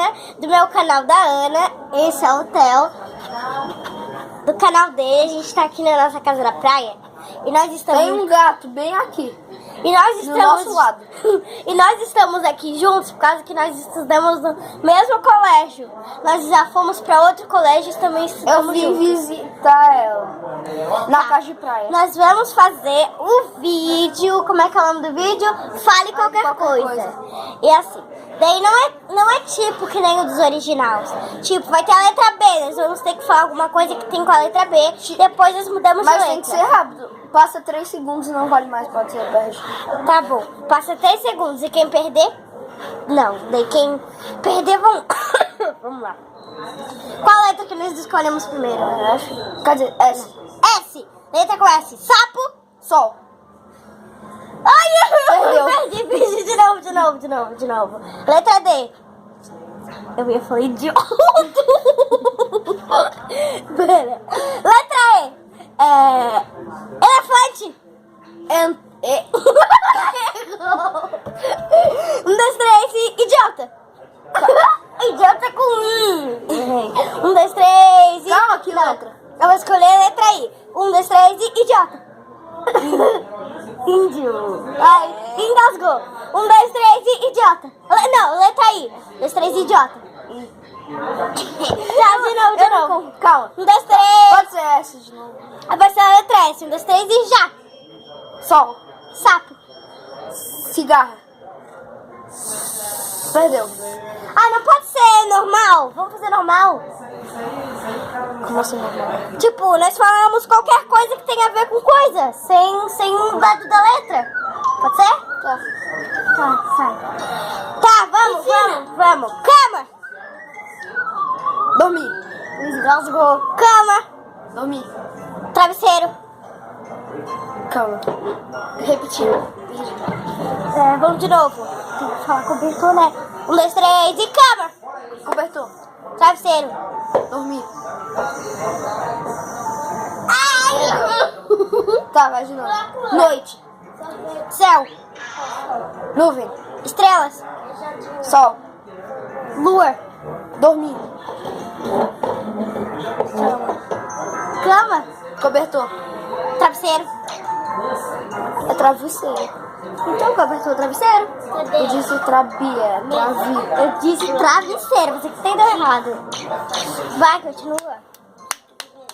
Ana, do meu canal da Ana. Esse é o Theo, do canal dele. A gente tá aqui na nossa casa na praia. E nós estamos... Tem um gato bem aqui. E nós estamos... do nosso lado. E nós estamos aqui juntos por causa que nós estudamos no mesmo colégio. Nós já fomos pra outro colégio e também estudamos Eu vim juntos. visitar ela na casa de praia. Nós vamos fazer o vídeo, como é que é o nome do vídeo? Fale qualquer coisa. E assim, daí não é tipo que nem o dos originais. Tipo, vai ter a letra B, nós vamos ter que falar alguma coisa que tem com a letra B, depois nós mudamos de Mas letra. tem que ser rápido. Passa 3 segundos e não vale mais, pode ser perde. Tá bom, passa 3 segundos e quem perder? Não, daí quem perder vão... Vamos lá. Qual letra que nós escolhemos primeiro? Quer dizer, S. S, letra com S. Sapo. Sol. Ai, eu Perdeu. perdi de novo. Letra D. Eu ia falar idiota. Pera. Letra E. Elefante. Errou. 1, 2, 3 e idiota. Idiota com I. 1, 2, 3 e... Calma, que letra? Eu vou escolher a letra I. 1, 2, 3 e idiota. Índio. Ai, engasgou. 1, 2, 3 e idiota. Não, letra I. 1, 2, 3 e idiota. Tá, de novo. Calma. 1, 2, 3. Pode ser S de novo. Vai ser a letra S. 1, 2, 3 e já. Sol. Sapo. Cigarra. Perdeu. Ah, não pode ser normal. Vamos fazer normal. Como assim normal? Tipo, nós falamos qualquer coisa que tenha a ver com coisa. Sem um dado da letra. Pode ser? Tá. Tá, sai. Tá, vamos. Cama. Dormir. Engasgou. Cama. Dormir. Travesseiro. Calma. Repetir. Vamos de novo. Tem que falar cobertor, né? 1, 2, 3 e cama. Cobertor. Travesseiro. Dormir. Ai! Tá, vai de novo. Noite. Céu. Nuvem. Estrelas. Sol. Lua. Dormir. Cama. Cobertor. Travesseiro. É travesseiro. Então, cobertor, travesseiro. Eu disse trabia. Travi. Eu disse travesseiro, você que entendeu errado. Vai, continua.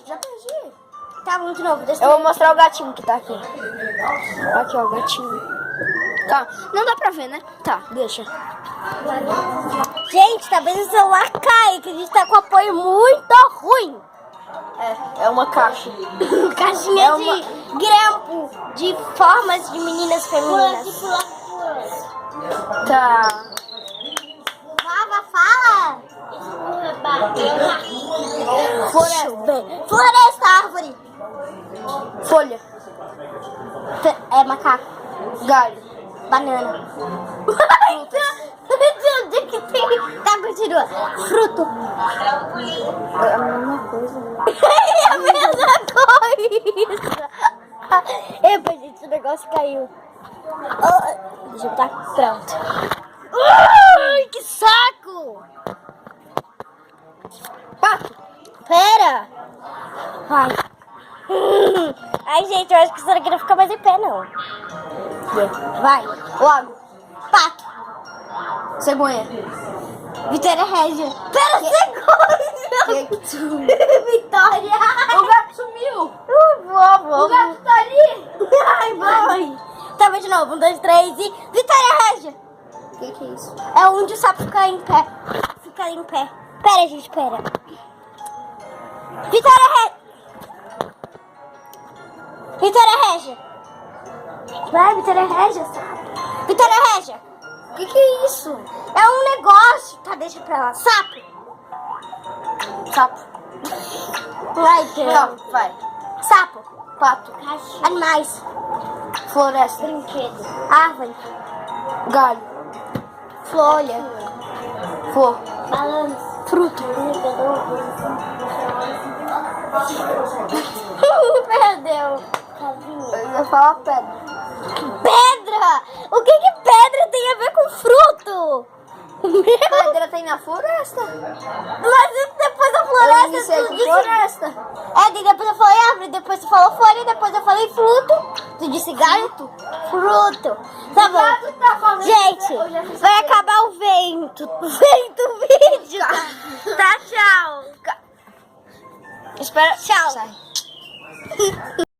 Já perdi. Tá, vamos de novo. Deixa Eu vou mostrar o gatinho que tá aqui. Aqui, ó, o gatinho. Calma. Não dá pra ver, né? Tá, deixa. Gente, talvez o celular caia, que a gente tá com apoio muito ruim. É uma caixa. Caixinha de grampo, de formas de meninas femininas. Tá. Fala, fala. Floresta. Floresta, árvore. Folha. É macaco. Galho. Banana. Onde que tem? Tá, continua. Fruto. É a mesma coisa, né? É a mesma coisa. Epa, gente, o negócio caiu. Deixa eu botar. Pronto. Ai, que saco! Pato. Pera. Vai. Ai, gente, eu acho que isso daqui não fica mais em pé, não. Vai. Lago. Pato. Cegonha. Vitória Régia. Pera, segundo. Vitória. O gato sumiu. Vou. O gato tá ali. Ai, vai. Tá, vai de novo. 1, 2, 3 e... Vitória Régia. O que é isso? É onde o sapo fica em pé. Fica em pé. Pera, gente, pera. Vitória Régia. Vitória Régia. Vai, Vitória Régia, sapo. Vitória Régia. O que é isso? É um negócio. Tá, deixa pra lá. Sapo. Sapo. Vai, Deus. Não, vai. Sapo. Pato. Animais. Floresta. Brinquedo. Árvore. Galho. Folha. Flor. Balanço. Fruto. Perdeu. Eu ia falar pedra. Pedra! O que pedra tem a ver com fruto? A cadeira tem na floresta. Mas depois da Eu floresta, iniciei tu com disse... floresta. É, daí depois eu falei árvore, depois tu falou folha, depois eu falei fruto. Tu disse gato? Fruto. Tá bom. gato tá falando que Gente, eu já fiz vai acabar o vento. O vídeo. Tá, tchau. Espera. Tchau. Sai.